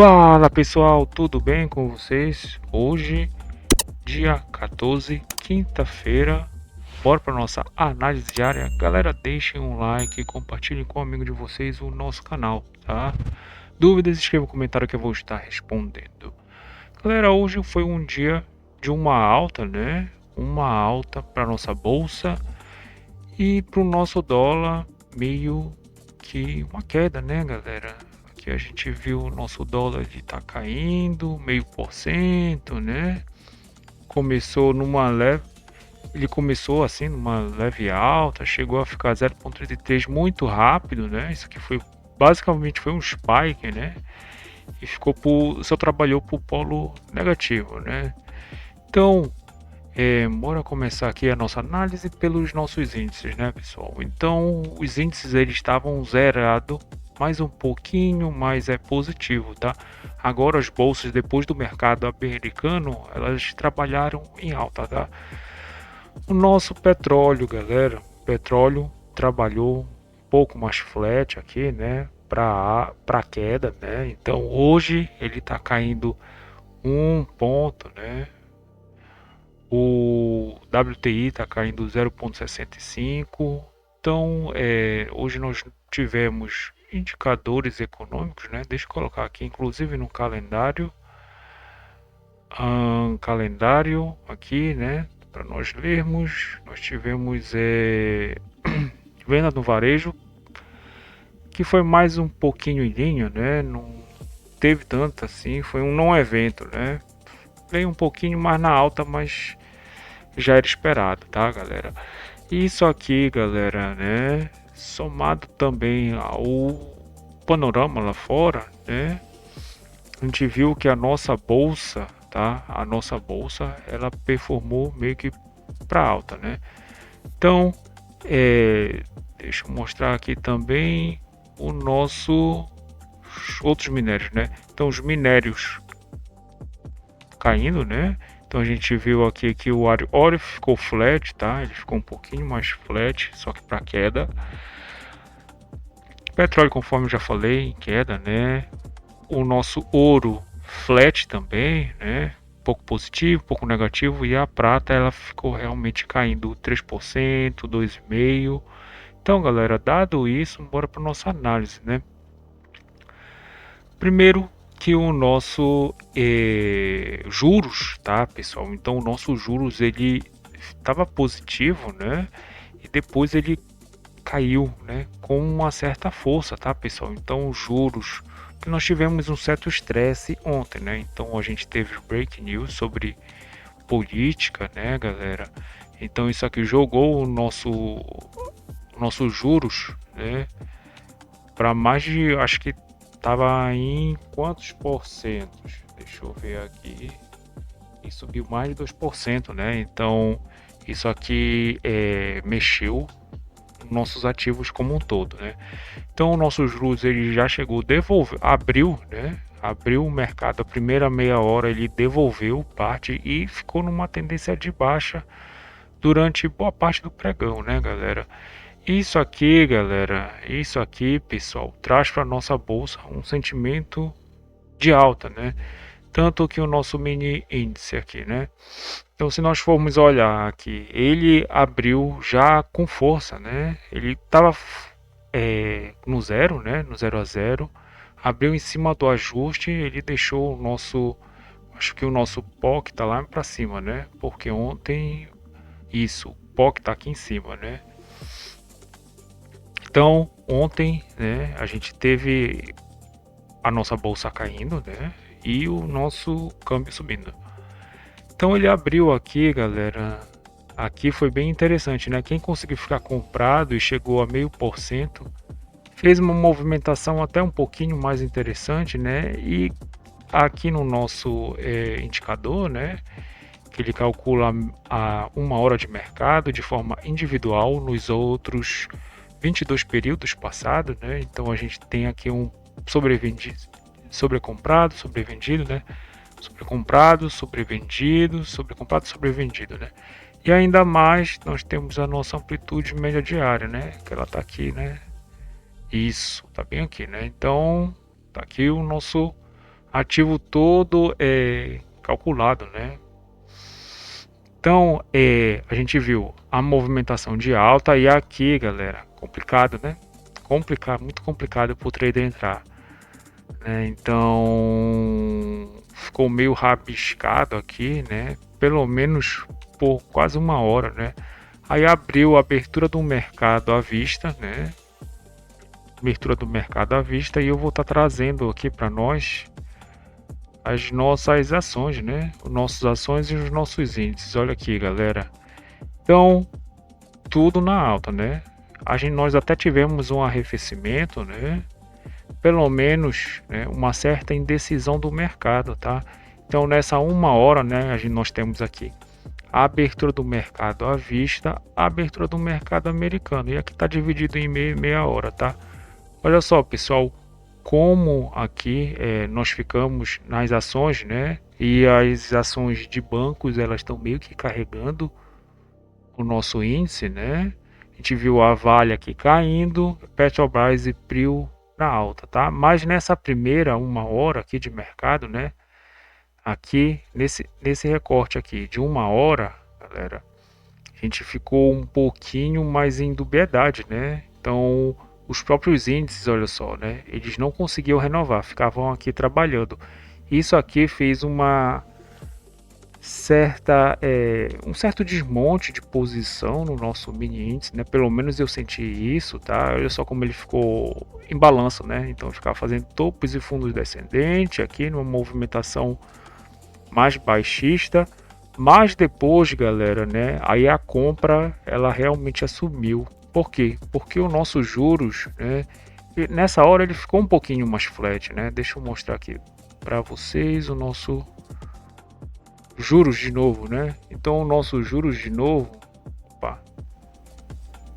Fala pessoal, tudo bem com vocês? Hoje, dia 14, quinta-feira, bora para nossa análise diária. Galera, deixem um like e compartilhem com um amigo de vocês o nosso canal, tá? Dúvidas, escreva um comentário que eu vou estar respondendo. Galera, hoje foi um dia de uma alta, né? Uma alta para nossa bolsa e para o nosso dólar, meio que uma queda, né, galera? Aqui a gente viu o nosso dólar de tá caindo, 0,5%, né? Começou numa leve, ele começou assim numa leve alta, chegou a ficar 0,33 muito rápido, né? Isso aqui foi basicamente foi um spike, né? E ficou só trabalhou por polo negativo, né? Então, bora começar aqui a nossa análise pelos nossos índices, né, pessoal? Então, os índices eles estavam zerados, mais um pouquinho, mas é positivo, tá? Agora as bolsas, depois do mercado americano, elas trabalharam em alta, tá? O nosso petróleo, galera, petróleo trabalhou um pouco mais flat aqui, né? Para queda, né? Então, hoje ele está caindo um ponto, né? O WTI está caindo 0,65. Então, hoje nós tivemos indicadores econômicos, né? Deixa eu colocar aqui, inclusive no calendário, calendário aqui, né? Para nós lermos, nós tivemos venda no varejo, que foi mais um pouquinho em linha, né? Não teve tanto assim, foi um não evento, né? Veio um pouquinho mais na alta, mas já era esperado, tá, galera? Isso aqui, galera, né? Somado também ao panorama lá fora, né? A gente viu que a nossa bolsa, tá? A nossa bolsa, ela performou meio que para alta, né? Então, deixa eu mostrar aqui também o nosso outros minérios, né? Então, os minérios caindo, né? Então a gente viu aqui que o óleo ficou flat, tá? Ele ficou um pouquinho mais flat, só que para queda. Petróleo, conforme eu já falei, em queda, né? O nosso ouro flat também, né? Pouco positivo, pouco negativo, e a prata ela ficou realmente caindo 3%, 2,5%. Então, galera, dado isso, bora para nossa análise, né? Primeiro que o nosso juros, tá, pessoal? Então o nosso juros ele estava positivo, né? E depois ele caiu, né? Com uma certa força, tá, pessoal? Então os juros, que nós tivemos um certo estresse ontem, né? Então a gente teve break news sobre política, né, galera? Então isso aqui jogou o nosso juros, né? Para mais de, acho que tava em quantos porcentos? Deixa eu ver aqui. E subiu mais de 2%, né? Então, isso aqui mexeu nossos ativos como um todo, né? Então, o nosso juros ele já chegou, abriu, né? Abriu o mercado, a primeira meia hora ele devolveu parte e ficou numa tendência de baixa durante boa parte do pregão, né, galera? Isso aqui, galera, isso aqui, pessoal, traz para nossa bolsa um sentimento de alta, né? Tanto que o nosso mini índice aqui, né? Então, se nós formos olhar aqui, ele abriu já com força, né? Ele estava no zero, né? No 0 a 0, abriu em cima do ajuste, ele deixou o nosso, acho que o nosso POC tá lá para cima, né? Porque ontem isso, o POC tá aqui em cima, né? Então, ontem, né, a gente teve a nossa bolsa caindo, né, e o nosso câmbio subindo. Então ele abriu aqui, galera. Aqui foi bem interessante, né? Quem conseguiu ficar comprado e chegou a 0,5%, fez uma movimentação até um pouquinho mais interessante, né? E aqui no nosso indicador, né, que ele calcula a 1 hora de mercado de forma individual nos outros 22 períodos passados, né? Então a gente tem aqui um sobrevendido, sobrecomprado, sobrevendido, né? Sobrecomprado, sobrevendido, sobrecomprado, sobrevendido, né? E ainda mais nós temos a nossa amplitude média diária, né? Que ela tá aqui, né? Isso, tá bem aqui, né? Então tá aqui o nosso ativo todo calculado, né? Então, a gente viu a movimentação de alta e aqui, galera, complicado, né? Complicado, muito complicado para o trader entrar, né? Então, ficou meio rabiscado aqui, né? Pelo menos por quase uma hora, né? Aí abriu a abertura do mercado à vista, né? Abertura do mercado à vista e eu vou estar trazendo aqui para nós as nossas ações, né? As nossas ações e os nossos índices. Olha aqui, galera. Então, tudo na alta, né? Nós até tivemos um arrefecimento, né? Pelo menos, né, uma certa indecisão do mercado, tá? Então, nessa uma hora, né, nós temos aqui a abertura do mercado à vista, a abertura do mercado americano. E aqui está dividido em meia hora, tá? Olha só, pessoal, como aqui nós ficamos nas ações, né? E as ações de bancos, elas estão meio que carregando o nosso índice, né? A gente viu a Vale aqui caindo, Petrobras e Prio na alta, tá? Mas nessa primeira uma hora aqui de mercado, né? Aqui nesse recorte aqui de uma hora, galera, a gente ficou um pouquinho mais em dubiedade, né? Então, os próprios índices, olha só, né? Eles não conseguiam renovar, ficavam aqui trabalhando. Isso aqui fez um certo desmonte de posição no nosso mini índice, né? Pelo menos eu senti isso, tá? Olha só como ele ficou em balanço, né? Então ficava fazendo topos e fundos descendentes aqui numa movimentação mais baixista, mas depois, galera, né? Aí a compra ela realmente assumiu. Por quê? Porque o nosso juros, né? Nessa hora ele ficou um pouquinho mais flat, né? Deixa eu mostrar aqui para vocês o nosso juros de novo, né? Então o nosso juros de novo, opa,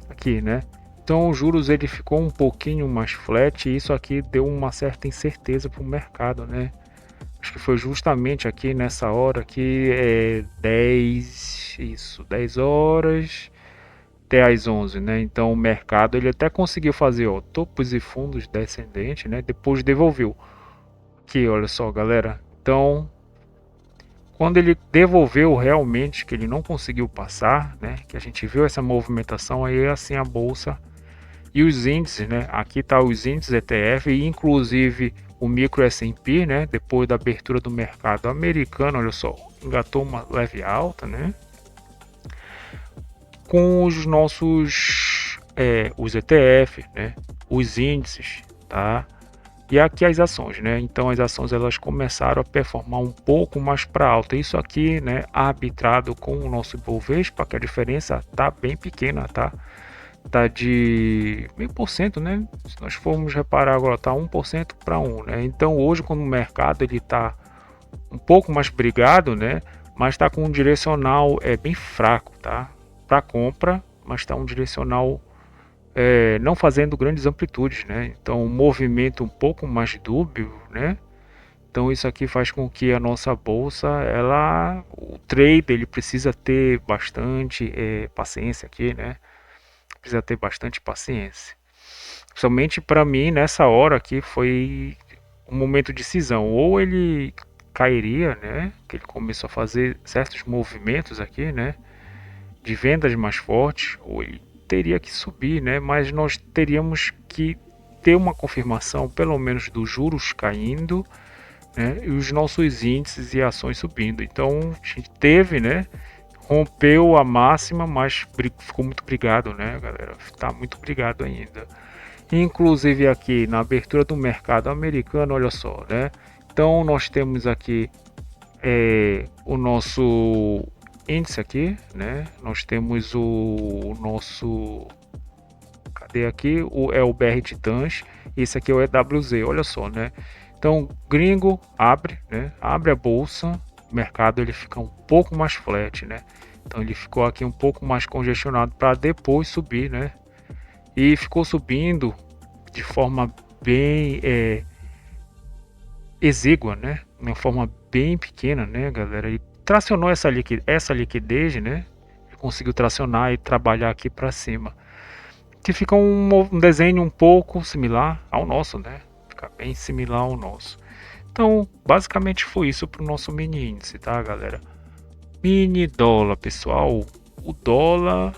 aqui, né? Então o juros ele ficou um pouquinho mais flat e isso aqui deu uma certa incerteza para o mercado, né? Acho que foi justamente aqui nessa hora que 10 horas até às 11, né? Então o mercado ele até conseguiu fazer, ó, topos e fundos descendentes, né? Depois devolveu. Aqui, olha só, galera. Então quando ele devolveu realmente que ele não conseguiu passar, né? Que a gente viu essa movimentação aí assim a bolsa e os índices, né? Aqui tá os índices ETF e inclusive o micro S&P, né? Depois da abertura do mercado americano, olha só, engatou uma leve alta, né? Com os nossos os ETF, né? Os índices, tá? E aqui as ações, né? Então as ações elas começaram a performar um pouco mais para alta. Isso aqui, né? Arbitrado com o nosso Ibovespa, que a diferença tá bem pequena, tá? Tá de 0,5%, né? Se nós formos reparar agora, tá 1% para 1, né? Então hoje, quando o mercado ele tá um pouco mais brigado, né? Mas tá com um direcional bem fraco, tá? Para compra, mas tá um direcional não fazendo grandes amplitudes, né? Então um movimento um pouco mais dúbio, né? Então isso aqui faz com que a nossa bolsa, o trader ele precisa ter bastante paciência aqui, né? Precisa ter bastante paciência. Somente para mim, nessa hora aqui, foi um momento de cisão. Ou ele cairia, né? Que ele começou a fazer certos movimentos aqui, né? De vendas mais fortes, ou ele teria que subir, né? Mas nós teríamos que ter uma confirmação, pelo menos, dos juros caindo, né? E os nossos índices e ações subindo. Então, a gente teve, né? Rompeu a máxima, mas ficou muito brigado, né, galera? Tá muito brigado ainda. Inclusive aqui na abertura do mercado americano, olha só, né? Então nós temos aqui o nosso índice aqui, né? Nós temos o nosso, cadê aqui? O BR Titãs. Esse aqui é o EWZ, olha só, né? Então gringo abre, né? Abre a bolsa, o mercado ele fica um pouco mais flat, né? Então ele ficou aqui um pouco mais congestionado para depois subir, né? E ficou subindo de forma bem exígua, né? De uma forma bem pequena, né, galera? E tracionou essa liquidez, né? Ele conseguiu tracionar e trabalhar aqui para cima. Que fica um desenho um pouco similar ao nosso, né? Fica bem similar ao nosso. Então, basicamente foi isso para o nosso mini índice, tá, galera? Mini dólar, pessoal. O dólar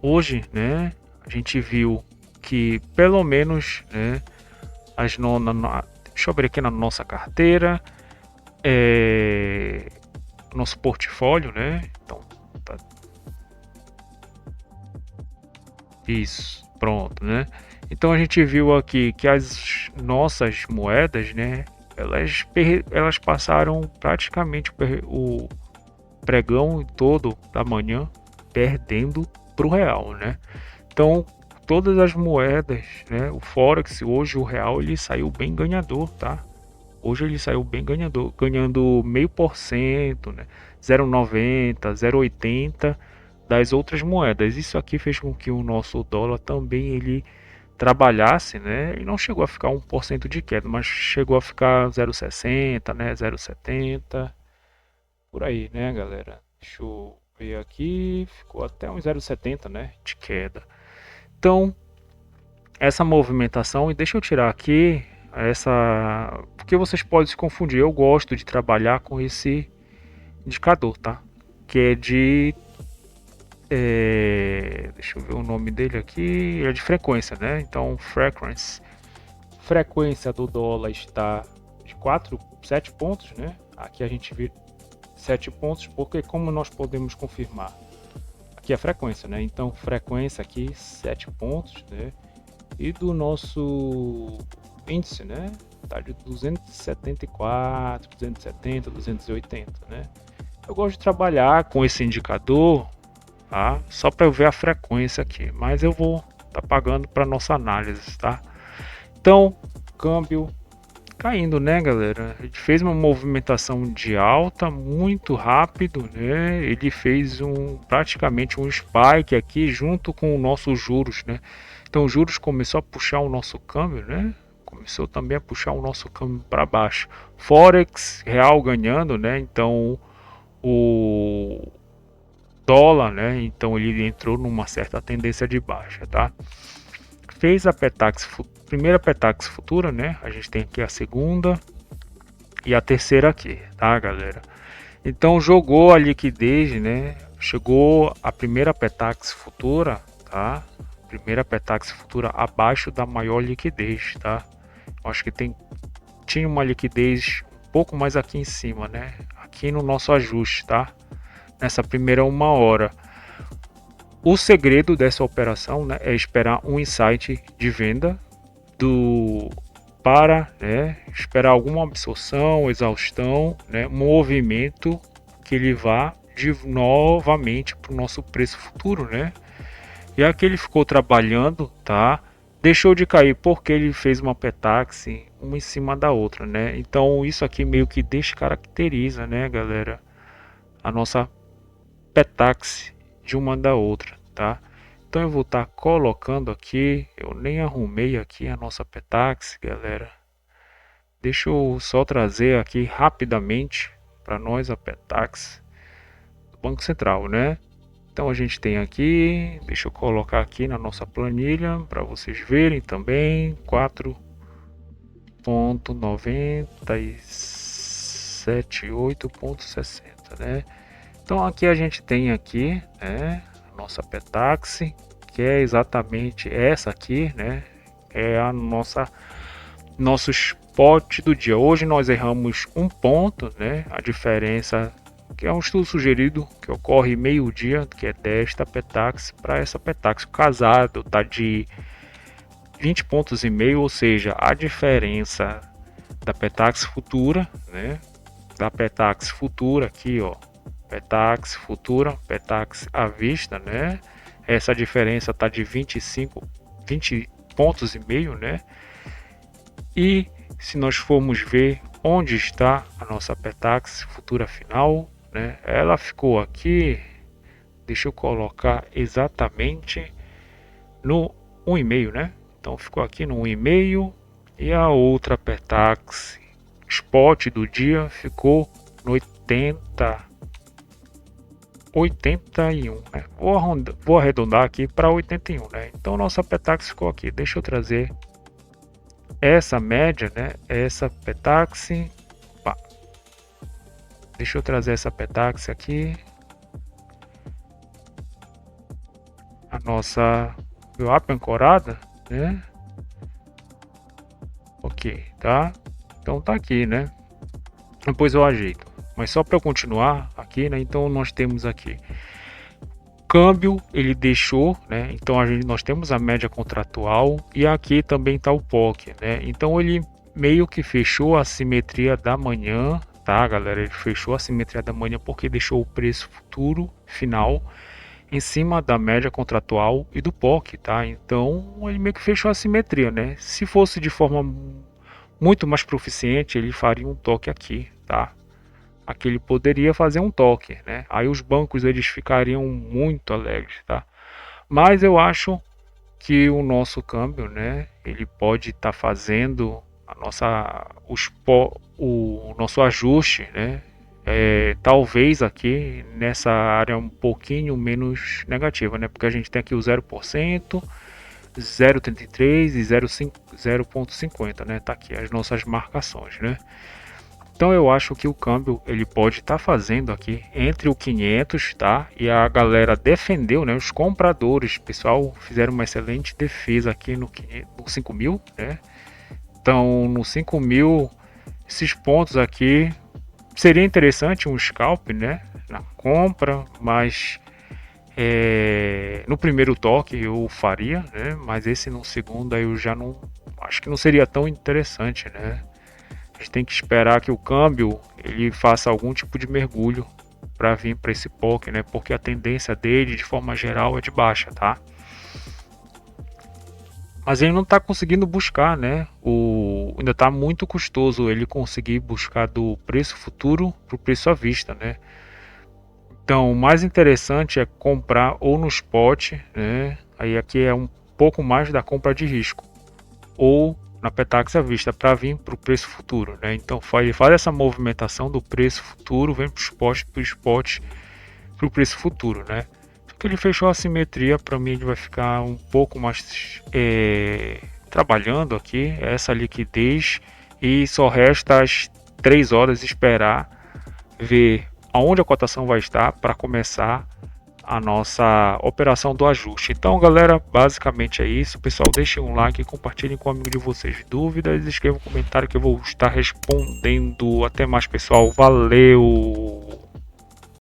hoje, né? A gente viu que pelo menos, né? Deixa eu abrir aqui na nossa carteira, nosso portfólio, né? Então, tá, isso, pronto, né? Então a gente viu aqui que as nossas moedas, né? Elas passaram praticamente o pregão todo da manhã perdendo para o real, né? Então todas as moedas, né? O Forex hoje, o real, ele saiu bem ganhador, tá? Hoje ele saiu bem ganhador, ganhando 0,5%, né? 0,90, 0,80 das outras moedas. Isso aqui fez com que o nosso dólar também ele trabalhasse, né? Ele não chegou a ficar 1% de queda, mas chegou a ficar 0,60, né? 0,70 por aí, né, galera? Deixa eu ver aqui, ficou até uns 0,70, né, de queda. Então, essa movimentação, e deixa eu tirar aqui essa, porque vocês podem se confundir. Eu gosto de trabalhar com esse indicador, tá? Que é de deixa eu ver o nome dele aqui, é de frequência, né? Então, frequência do dólar está de 4, 7 pontos, né? Aqui a gente vê 7 pontos, porque como nós podemos confirmar? Aqui é a frequência, né? Então, frequência aqui 7 pontos, né? E do nosso índice, né? Tá de 274, 270, 280, né? Eu gosto de trabalhar com esse indicador, tá? Só para eu ver a frequência aqui, mas eu vou tá pagando para nossa análise, tá? Então, câmbio caindo, né, galera? Ele fez uma movimentação de alta muito rápido, né? Ele fez praticamente um spike aqui junto com o nosso juros, né? Então, os juros começou a puxar o nosso câmbio, né? Começou também a puxar o nosso câmbio para baixo. Forex, real ganhando, né? Então, o dólar, né? Então, ele entrou numa certa tendência de baixa, tá? Fez a primeira Petax futura, né? A gente tem aqui a segunda e a terceira aqui, tá, galera? Então jogou a liquidez, né? Chegou a primeira Petax futura, tá? Primeira Petax futura abaixo da maior liquidez, tá? Acho que tinha uma liquidez um pouco mais aqui em cima, né? Aqui no nosso ajuste, tá? Nessa primeira 1 hora. O segredo dessa operação, né, é esperar um insight de venda para, né, esperar alguma absorção, exaustão, né, movimento que ele vá novamente para o nosso preço futuro, né? E aqui ele ficou trabalhando, tá? Deixou de cair porque ele fez uma Petax uma em cima da outra, né? Então isso aqui meio que descaracteriza, né, galera, a nossa Petax de uma da outra, tá? Então eu vou estar colocando aqui, eu nem arrumei aqui a nossa Petax, galera. Deixa eu só trazer aqui rapidamente para nós a Petax do Banco Central, né? Então a gente tem aqui, deixa eu colocar aqui na nossa planilha para vocês verem também, 4,978,60, né? Então aqui a gente tem aqui, né, a nossa Petax, que é exatamente essa aqui, né? É a nosso spot do dia. Hoje nós erramos um ponto, né? A diferença, que é um estudo sugerido que ocorre meio-dia, que é desta Petax para essa Petax. O casado tá de 20 pontos e meio, ou seja, a diferença da Petax futura, né? Da Petax futura aqui, ó, Petax futura, Petax à vista, né? Essa diferença tá de 20 pontos e meio, né? E se nós formos ver onde está a nossa Petax futura final, né? Ela ficou aqui, deixa eu colocar exatamente no 1,5, né? Então ficou aqui no 1,5 e a outra Petax spot do dia ficou no 81, né? Vou arredondar aqui para 81, né? Então nossa Petax ficou aqui. Deixa eu trazer essa média, né? Essa Petax. Deixa eu trazer essa Petax aqui. A nossa VWAP ancorada, né? Ok, tá? Então tá aqui, né? Depois eu ajeito. Mas só para eu continuar aqui, né? Então nós temos aqui câmbio, ele deixou, né? Então nós temos a média contratual e aqui também está o POC, né? Então ele meio que fechou a simetria da manhã, tá, galera? Ele fechou a simetria da manhã porque deixou o preço futuro final em cima da média contratual e do POC, tá? Então ele meio que fechou a simetria, né? Se fosse de forma muito mais proficiente, ele faria um toque aqui, tá? Aqui ele poderia fazer um toque, né? Aí os bancos eles ficariam muito alegres, tá? Mas eu acho que o nosso câmbio, né? Ele pode estar fazendo a nossa, o nosso ajuste, né? Talvez aqui nessa área um pouquinho menos negativa, né? Porque a gente tem aqui o 0%, 0,33 e 0,50, né? Tá aqui as nossas marcações, né? Então eu acho que o câmbio ele pode estar fazendo aqui entre o 500, tá? E a galera defendeu, né? Os compradores, pessoal, fizeram uma excelente defesa aqui no 5.000, né? Então no 5.000, esses pontos aqui seria interessante um scalp, né? Na compra, mas no primeiro toque eu faria, né? Mas esse no segundo aí eu já não acho que não seria tão interessante, né? A gente tem que esperar que o câmbio ele faça algum tipo de mergulho para vir para esse POC, né? Porque a tendência dele, de forma geral, é de baixa, tá? Mas ele não está conseguindo buscar, né? Ainda está muito custoso ele conseguir buscar do preço futuro para o preço à vista, né? Então, o mais interessante é comprar ou no spot, né? Aí aqui é um pouco mais da compra de risco, ou na Petax à vista para vir para o preço futuro, né? Então ele faz essa movimentação do preço futuro, vem para o spot para o preço futuro, né? Só que ele fechou a simetria, para mim ele vai ficar um pouco mais trabalhando aqui essa liquidez e só resta as 3 horas esperar ver aonde a cotação vai estar para começar a nossa operação do ajuste. Então, galera, basicamente é isso. Pessoal, deixem um like, compartilhem com o amigo de vocês dúvidas, escrevam um comentário que eu vou estar respondendo. Até mais, pessoal. Valeu!